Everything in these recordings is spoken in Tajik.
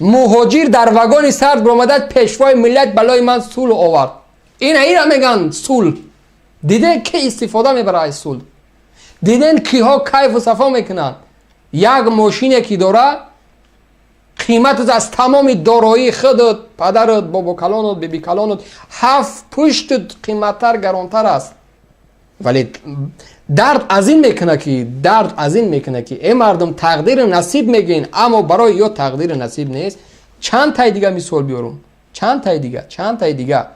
مهاجر در وگان سرد برآمد پیشوای ملت بلای من صلح آورد. اینا میگن صلح. دیدن که استفاده میبره از صلح. دیدن کیها کیف و صفا میکنن. یک ماشینی که داره قیمت از تمام دارایی خودت، پدرت، بابا کلانت، بیبی کلانت 7 پشت قیمتتر گرانتر است. ولی درد از این میکنه که این مردم تقدیر نصیب میگین اما برای یا تقدیر نصیب نیست. چند تای دیگه مثال بیارم. چند تای دیگه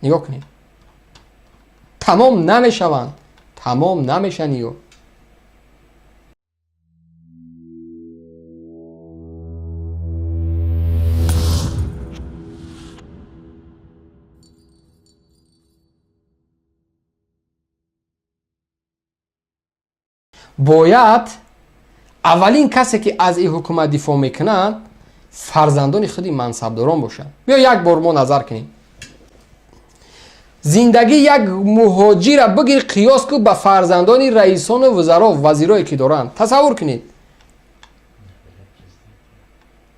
نگاه کنید. تمام نمیشن یو. باید اولین کسی که از این حکومت دفاع میکنن فرزندان خودی منصبداران باشن. بیا یک بار ما نظر کنیم. زندگی یک مهاجر را بگیر قیاس کو به فرزندان رئیسان و وزرا و وزیرایی که دارن. تصور کنید.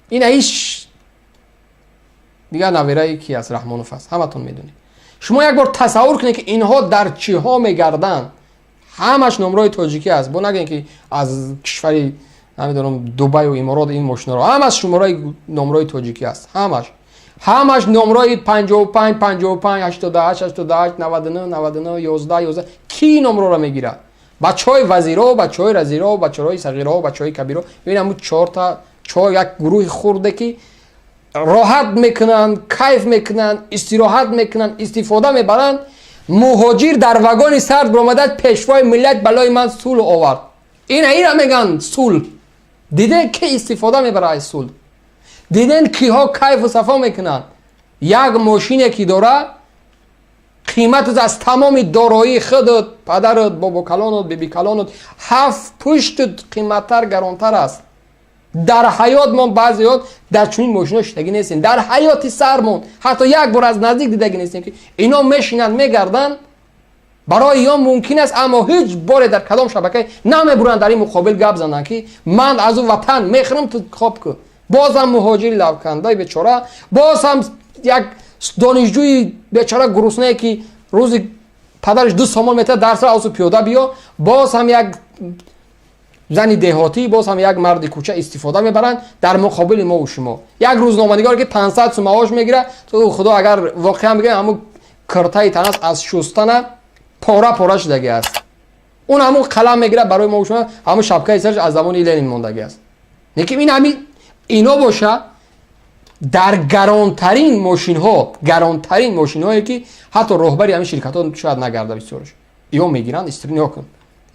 این هیچ دیگه نویرایی کی از رحمانوف است. همتون میدونید. شما یک بار تصور کنید که اینها در چی ها میگردن. همش نمرای تاجیکی است. با نگین که از کشوری نمیدونم دبی و امارات این ماشینا رو همش شماره نمرای تاجیکی است. همش نمرای 55 88 99 11 کی نمره رو میگیره؟ بچهای وزیرا، بچهای رزیرا، بچهای صغیرا، بچهای کبیرا. ببینم 4 تا یک گروه خورده که راحت میکنن، کیف میکنن، استراحت میکنن، استفاده میبرن. مهاجر در وگان سرد برآمد پیشوای ملت بلای من صلح آورد. اینا میگن صلح. دیدن که استفاده میبره از صلح. دیدن کیها کیف و صفا میکنن. یک ماشینی که داره قیمت از تمام دارایی خودت، پدرت، بابا کلانت، بیبی کلانت 7 پشت قیمتتر گرانتر است. در حیات ما بعضیات در چنین ماشینا شدگی نیستیم. در حیات سرمون حتی یک بار از نزدیک دیدگی نیستیم که اینا میشینن میگردن. برای یا ممکن است اما هیچ بار در کدام شبکه نمیبرن در این مقابل گپ زنن که من از او وطن میخرم تو خواب کو. بازم مهاجر لوکنده بیچاره، باز هم یک دانشجوی بیچاره گرسنه که روز پدرش 2 سامان میته درس را از پیاده بیا، باز هم یک زنی دهاتی، باز هم یک مرد کوچه استفاده میبرن در مقابل ما و شما. یک روزنامه‌نگار که 500 سوم معاش میگیره، تو خدا اگر واقعا میگه همون کرتای تنس از شستن پاره شدگی است. اون همون قلم میگیره برای ما و شما، همون شبکه سرش از زمان لنین موندگی است. نکه این همین اینا باشه در گرانترین ماشین هایی که حتی رهبری همین شرکت ها شاید نگرده بسیارش اینا میگیرن استرینیا کن.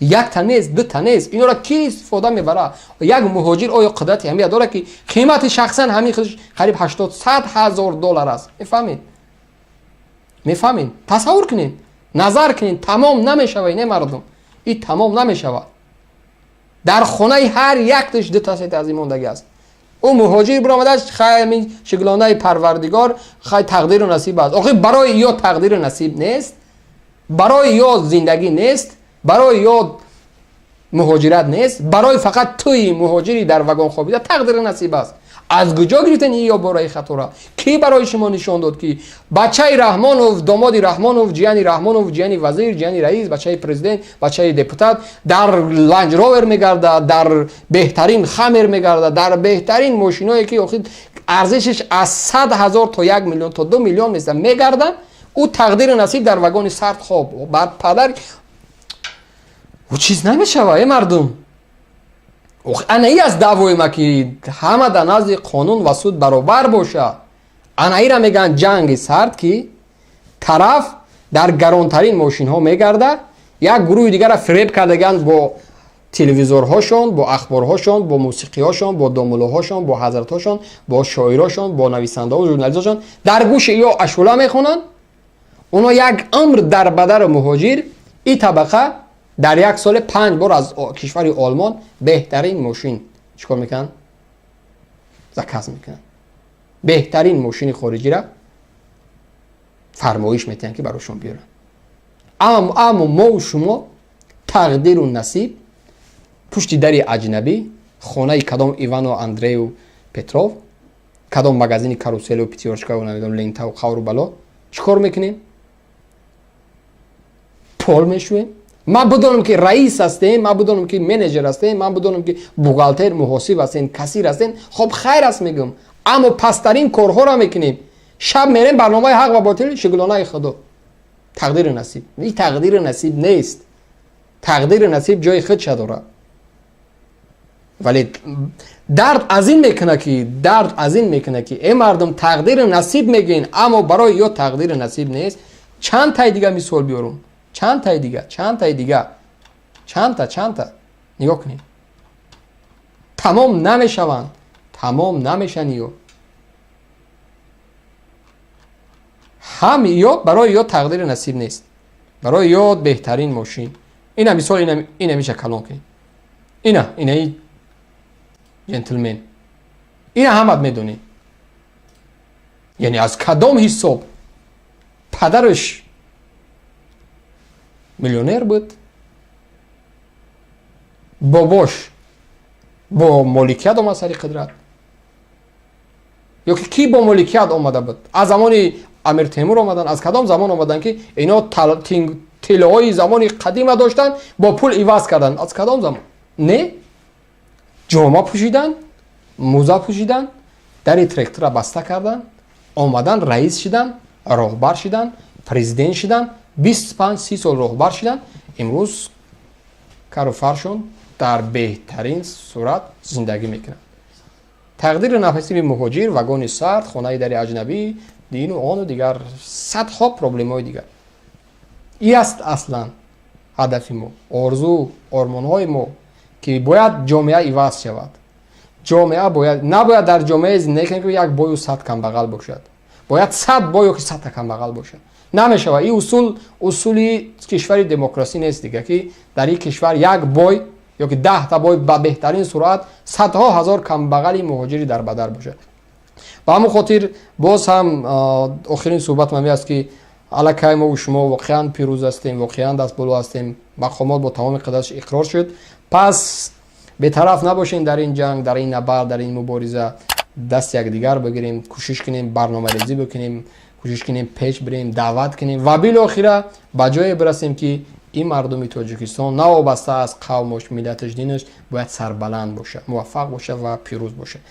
یک تنیز، 2 تنیز اینا را کی استفاده میبره؟ یک مهاجر آیا قدرت همیت داره که قیمت شخصا همین خودش قریب 80-100 هزار دلار است؟ میفهمین؟ تصور کنین، نظر کنین. تمام نمیشه این مردم. این تمام نمیشه. در خانه هر یکش 2 تا 3 تا از این موندگی است. اون مهاجر برآمدش خیلی شگلانه پروردگار خیلی تقدیر و نصیب است. آخه برای یا تقدیر نصیب نیست، برای یا زندگی نیست، برای یا مهاجرت نیست، برای فقط توی مهاجری در وگان خوابیده تقدیر نصیب است. از کجا گرفتن این یا برای خطورا؟ کی برای شما نشان داد که بچه رحمانوف، داماد رحمانوف، جیانی رحمانوف، جیانی وزیر، جیانی رئیس، بچه پرزیدنت، بچه دپوتات در لنج روور میگرده، در بهترین خمر میگرده، در بهترین ماشینایی که ارزشش از 100,000 تا 1 میلیون تا 2 میلیون میشه میگردن. او تقدیر نصیب در وگان سرد خواب بعد پدر او چیز نمیشه مردم. انایی از دعوای ما که همه در نزد قانون و سود برابر باشه. انایی را میگن جنگ سرد که طرف در گرانترین ماشین ها میگرده، یک گروه دیگر را فریب کردگن با تلویزورهاشون، با اخبارهاشون، با موسیقیهاشون، با داملوهاشون، با حضرتاشون، با شاعراشون، با نویسنده ها و ژورنالیستاشون در گوش یا اشولا میخونن. اونا یک امر در بدر مهاجر این طبقه در یک سال 5 بار از کشور آلمان بهترین ماشین چیکار میکنن؟ زکات میکنن. بهترین ماشین خارجی را فرمایش میتن که براشون بیارن. اما ما و شما تقدیر و نصیب پشت در اجنبی хонаи кадом Ивану Андрею Петров, кадом магазини Каруселу, Пятерочка, намедонам Лентау, Хавру бало. Чикор мекунем? Пол мешуем. Ман будонам ки раис ҳастем, ман будонам ки менеҷер ҳастем, ман будонам ки бухгалтер, муҳосиб ҳастем, кассир ҳастем. Хоб хайр аст мегӯм. Аммо пастарин корҳоро мекунем. Шаб мерем барномаи ҳақ ва ботил, шугулонаи худо. Тақдири насиб. Ин тақдири насиб нест. Тақдири насиб ҷои худша дорад. Вале дард аз ин мекуна ки э мардум тақдири насиб мегӯен, аммо барои ё тақдири насиб нест. Чанд таи дига мисол биёрам. Чандтаи дига. Чандта. Нигоҳ кунед. Тамом намешаванд. Тамом намешан ё. ҳам ё барои ё тақдири насиб нест. Барои ё беҳтарин мошин. Ина мисол ина меша калон кунед. Инаи джентлмен. Ина ҳамат медонед. Яъне аз кадом ҳисоб падараш миллионер буд, бобош бо моликият омад сари қудрат, ё ки ки бо моликият омада буд? Аз замони Амир Темур омадан, аз кадом замон омадан ки ино тиллаҳои замони қадима доштан, бо пул иваз кардан? Аз кадом замон? Не, ҷома пӯшидан, мӯза пӯшидан, дари трактора баста кардан, омадан раис шидан, роҳбар шидан, президент шидан, 25-30 сол роҳбар шидан. Имрӯз кару фаршон дар беҳтарин сурат зиндагӣ мекунанд. Тақдири нафасиби муҳоҷир, вагони сард, хонаи дари аҷнабӣ, дину ону дигар садҳо проблемаҳои дигар. И аст аслан ҳадафи мо, орзу, ормонҳои мо, ки бояд ҷомеа иваз шавад. Ҷомеа набояд дар ҷомеае зиндагӣ кунем ки як бою 100 камбағал бошад. Бояд 100 бой ё ки 100 камбағал бошад. намешавад. ин усули кишвари демократӣ нест дига, ки дар ин кишвар як бой ё ки 10 та бой ба беҳтарин сурат садҳо ҳазор камбағали муҳоҷири дарбадар бошад. ба ҳамон хотир боз ҳам охирин суҳбат ман аст ки аллакай мо шумо воқеан пирӯз ҳастем, воқеан дастболо ҳастем, мақомот бо тамоми қадраш иқрор шуд. Пас бетараф набошем дар ин ҷанг, дар ин набард, дар ин мубориза. даст якдигар бигирем, кӯшиш кунем барномарезӣ бикунем, кӯшиш кунем пеш бирем, даъват кунем ва билохира ба ҷое бирасем ки ин мардуми Тоҷикистон навобаста аз қавмош, миллаташ, динаш бояд сарбаланд бошад, муваффақ бошад ва пирӯз бошад.